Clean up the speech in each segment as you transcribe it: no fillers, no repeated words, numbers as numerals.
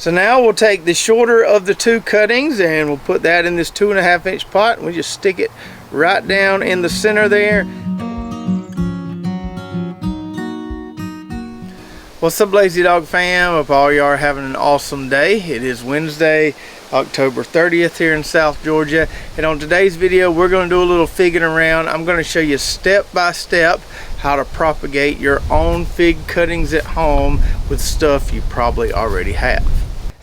So now we'll take the shorter of the two cuttings and we'll put that in this 2.5 inch pot, and we just stick it right down in the center there. What's up, Lazy Dog fam? Hope all y'all are having an awesome day. It is Wednesday, October 30th here in South Georgia, and on today's video we're going to do a little figging around. I'm going to show you step by step how to propagate your own fig cuttings at home with stuff you probably already have.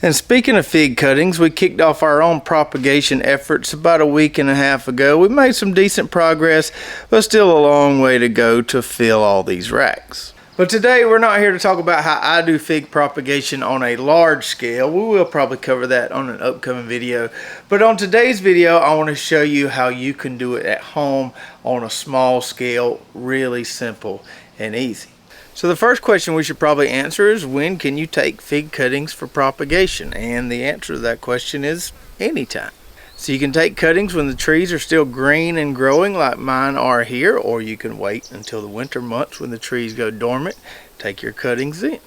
And speaking of fig cuttings, we kicked off our own propagation efforts about a week and a half ago. We made some decent progress, but still a long way to go to fill all these racks. But today we're not here to talk about how I do fig propagation on a large scale. We will probably cover that on an upcoming video. But on today's video, I want to show you how you can do it at home on a small scale, really simple and easy. So the first question we should probably answer is, when can you take fig cuttings for propagation? And the answer to that question is anytime. So you can take cuttings when the trees are still green and growing like mine are here, or you can wait until the winter months when the trees go dormant, take your cuttings in.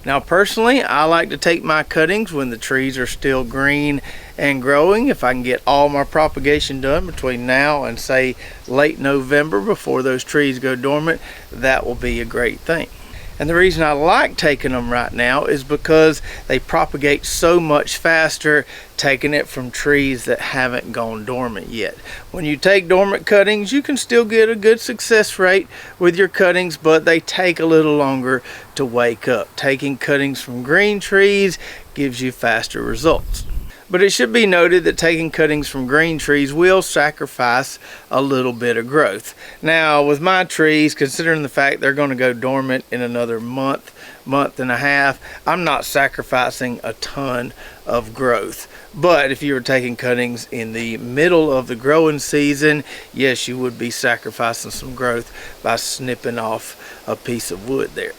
Now personally, I like to take my cuttings when the trees are still green and growing. If I can get all my propagation done between now and say late November before those trees go dormant, that will be a great thing. And the reason I like taking them right now is because they propagate so much faster taking it from trees that haven't gone dormant yet. When you take dormant cuttings, you can still get a good success rate with your cuttings, but they take a little longer to wake up. Taking cuttings from green trees gives you faster results. But it should be noted that taking cuttings from green trees will sacrifice a little bit of growth. Now with my trees, considering the fact they're going to go dormant in another month and a half, I'm not sacrificing a ton of growth. But if you were taking cuttings in the middle of the growing season, yes, you would be sacrificing some growth by snipping off a piece of wood there.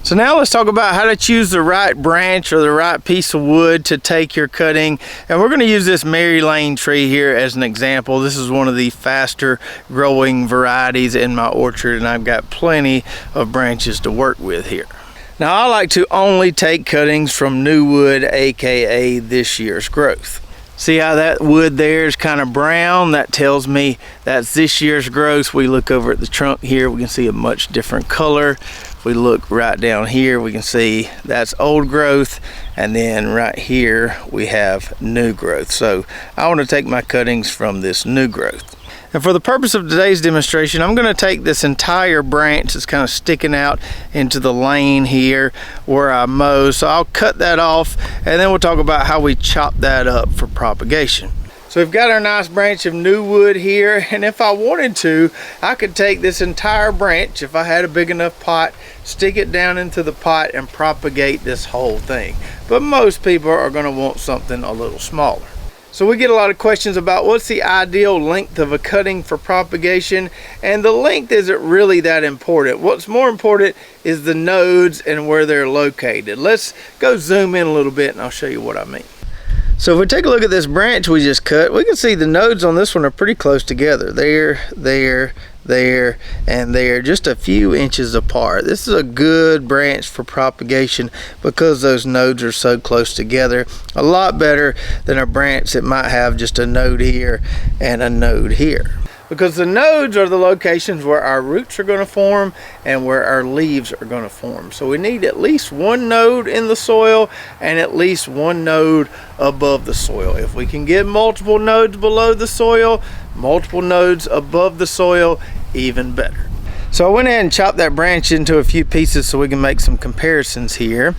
So now let's talk about how to choose the right branch or the right piece of wood to take your cutting. And we're going to use this Mary Lane tree here as an example. This is one of the faster growing varieties in my orchard, and I've got plenty of branches to work with here. Now I like to only take cuttings from new wood, aka this year's growth. See how that wood there is kind of brown? That tells me that's this year's growth. We look over at the trunk here, we can see a much different color. If we look right down here, we can see that's old growth, and then right here we have new growth. So I want to take my cuttings from this new growth. And for the purpose of today's demonstration, I'm going to take this entire branch that's kind of sticking out into the lane here where I mow. So I'll cut that off, and then we'll talk about how we chop that up for propagation. So we've got our nice branch of new wood here, and if I wanted to, I could take this entire branch, if I had a big enough pot, stick it down into the pot and propagate this whole thing. But most people are going to want something a little smaller. So we get a lot of questions about what's the ideal length of a cutting for propagation, and the length isn't really that important. What's more important is the nodes and where they're located. Let's go zoom in a little bit and I'll show you what I mean. So if we take a look at this branch we just cut, we can see the nodes on this one are pretty close together. There, and there, just a few inches apart. This is a good branch for propagation because those nodes are so close together. A lot better than a branch that might have just a node here and a node here. Because the nodes are the locations where our roots are going to form and where our leaves are going to form. So we need at least one node in the soil and at least one node above the soil. If we can get multiple nodes below the soil, multiple nodes above the soil, even better. So I went ahead and chopped that branch into a few pieces so we can make some comparisons here.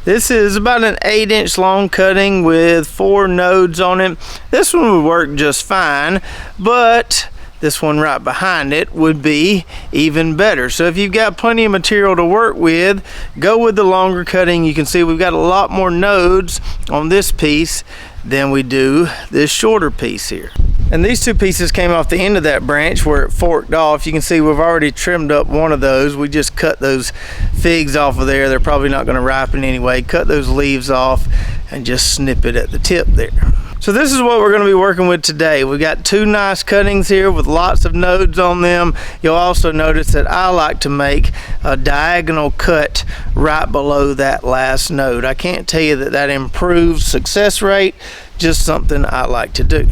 This is about an 8-inch long cutting with 4 nodes on it. This one would work just fine, but this one right behind it would be even better. So if you've got plenty of material to work with, go with the longer cutting. You can see we've got a lot more nodes on this piece than we do this shorter piece here. And these two pieces came off the end of that branch where it forked off. You can see we've already trimmed up one of those. We just cut those figs off of there. They're probably not going to ripen anyway. Cut those leaves off and just snip it at the tip there. So this is what we're going to be working with today. We've got two nice cuttings here with lots of nodes on them. You'll also notice that I like to make a diagonal cut right below that last node. I can't tell you that that improves success rate, just something I like to do.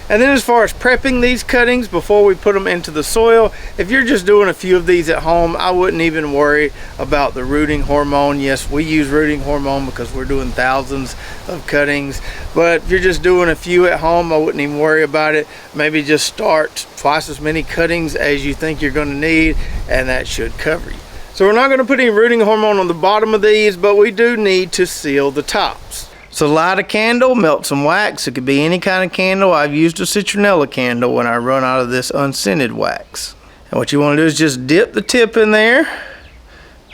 And then as far as prepping these cuttings before we put them into the soil, if you're just doing a few of these at home, I wouldn't even worry about the rooting hormone. Yes, we use rooting hormone because we're doing thousands of cuttings, but if you're just doing a few at home, I wouldn't even worry about it. Maybe just start twice as many cuttings as you think you're going to need, and that should cover you. So we're not going to put any rooting hormone on the bottom of these, but we do need to seal the tops. So light a candle, melt some wax. It could be any kind of candle. I've used a citronella candle when I run out of this unscented wax. And what you want to do is just dip the tip in there,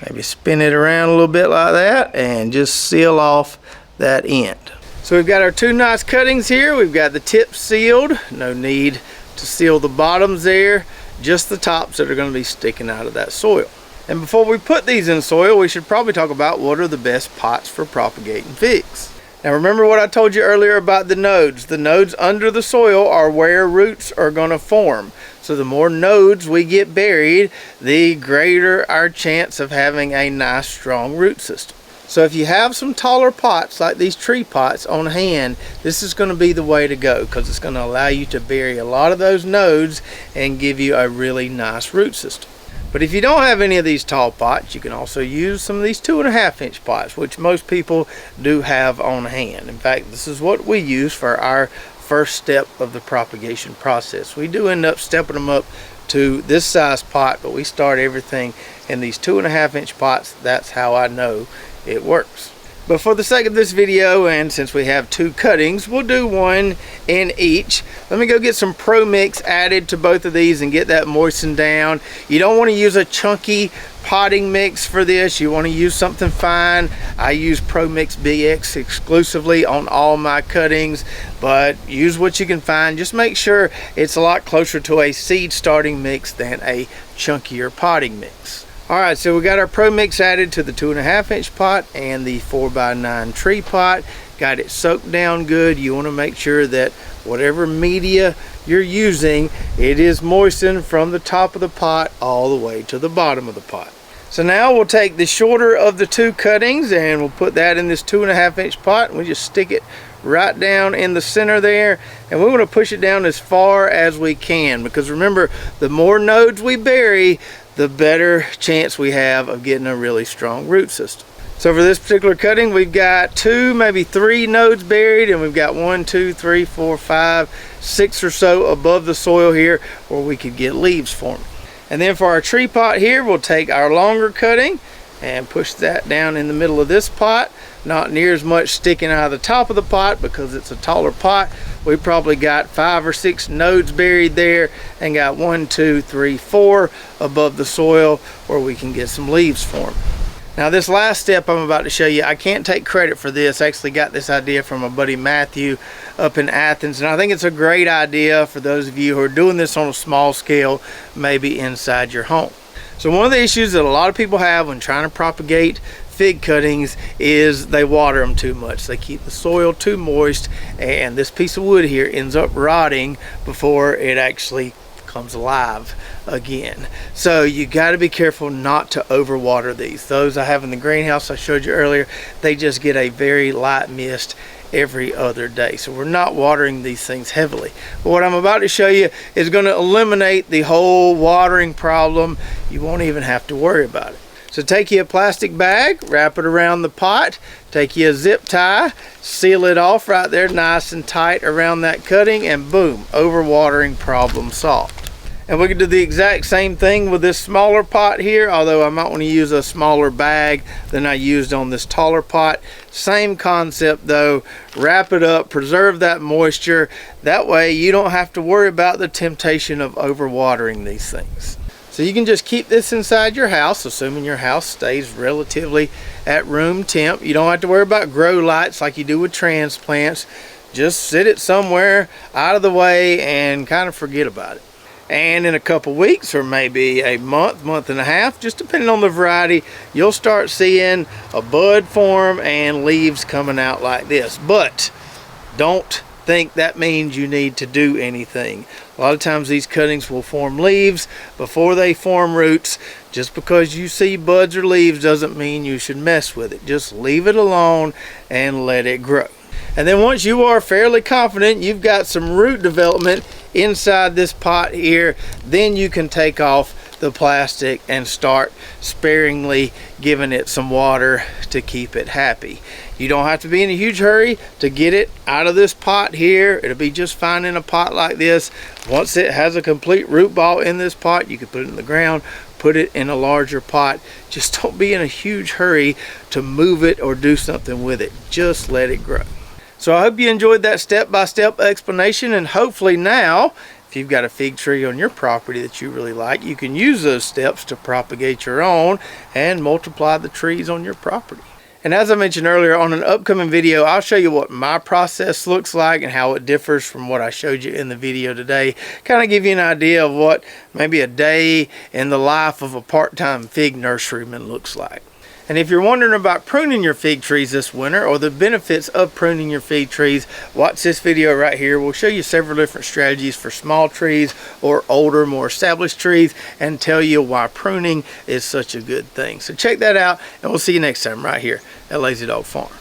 maybe spin it around a little bit like that, and just seal off that end. So we've got our two nice cuttings here. We've got the tips sealed. No need to seal the bottoms there, just the tops that are going to be sticking out of that soil. And before we put these in soil, we should probably talk about what are the best pots for propagating figs. Now remember what I told you earlier about the nodes. The nodes under the soil are where roots are going to form. So the more nodes we get buried, the greater our chance of having a nice strong root system. So if you have some taller pots like these tree pots on hand, this is going to be the way to go, because it's going to allow you to bury a lot of those nodes and give you a really nice root system. But if you don't have any of these tall pots, you can also use some of these 2.5-inch pots, which most people do have on hand. In fact, this is what we use for our first step of the propagation process. We do end up stepping them up to this size pot, but we start everything in these 2.5-inch pots. That's how I know it works. But for the sake of this video, and since we have two cuttings, we'll do one in each. Let me go get some Pro Mix added to both of these and get that moistened down. You don't want to use a chunky potting mix for this. You want to use something fine. I use Pro Mix BX exclusively on all my cuttings, but use what you can find. Just make sure it's a lot closer to a seed starting mix than a chunkier potting mix. Alright, so we got our Pro Mix added to the 2.5-inch pot and the 4x9 tree pot. Got it soaked down good. You want to make sure that whatever media you're using, it is moistened from the top of the pot all the way to the bottom of the pot. So now we'll take the shorter of the two cuttings and we'll put that in this 2.5-inch pot, and we just stick it right down in the center there, and we want to push it down as far as we can, because remember, the more nodes we bury, the better chance we have of getting a really strong root system. So for this particular cutting, we've got 2, maybe 3 nodes buried, and we've got 1, 2, 3, 4, 5, 6 or so above the soil here where we could get leaves forming. And then for our tree pot here, we'll take our longer cutting and push that down in the middle of this pot. Not near as much sticking out of the top of the pot because it's a taller pot. We probably got 5 or 6 nodes buried there and got 1, 2, 3, 4 above the soil where we can get some leaves forming. Now this last step I'm about to show you, I can't take credit for this. I actually got this idea from my buddy Matthew up in Athens, and I think it's a great idea for those of you who are doing this on a small scale, maybe inside your home. So one of the issues that a lot of people have when trying to propagate fig cuttings is they water them too much. They keep the soil too moist, and this piece of wood here ends up rotting before it actually comes alive again. So you got to be careful not to overwater these. Those I have in the greenhouse I showed you earlier, they just get a very light mist every other day. So we're not watering these things heavily. But what I'm about to show you is going to eliminate the whole watering problem. You won't even have to worry about it. So take you a plastic bag, wrap it around the pot, take you a zip tie, seal it off right there nice and tight around that cutting, and boom, overwatering problem solved. And we can do the exact same thing with this smaller pot here, although I might want to use a smaller bag than I used on this taller pot. Same concept though, wrap it up, preserve that moisture. That way you don't have to worry about the temptation of overwatering these things. So you can just keep this inside your house, assuming your house stays relatively at room temp. You don't have to worry about grow lights like you do with transplants. Just sit it somewhere out of the way and kind of forget about it. And in a couple weeks, or maybe a month, month and a half, just depending on the variety, you'll start seeing a bud form and leaves coming out like this. But don't think that means you need to do anything. A lot of times these cuttings will form leaves before they form roots. Just because you see buds or leaves doesn't mean you should mess with it. Just leave it alone and let it grow. And then once you are fairly confident you've got some root development inside this pot here, then you can take off the plastic and start sparingly giving it some water to keep it happy. You don't have to be in a huge hurry to get it out of this pot here. It'll be just fine in a pot like this. Once it has a complete root ball in this pot, you can put it in the ground, put it in a larger pot. Just don't be in a huge hurry to move it or do something with it. Just let it grow. So I hope you enjoyed that step-by-step explanation, and hopefully now, if you've got a fig tree on your property that you really like, you can use those steps to propagate your own and multiply the trees on your property. And as I mentioned earlier, on an upcoming video, I'll show you what my process looks like and how it differs from what I showed you in the video today. Kind of give you an idea of what maybe a day in the life of a part-time fig nurseryman looks like. And if you're wondering about pruning your fig trees this winter or the benefits of pruning your fig trees, watch this video right here. We'll show you several different strategies for small trees or older, more established trees, and tell you why pruning is such a good thing. So check that out, and we'll see you next time right here at Lazy Dog Farm.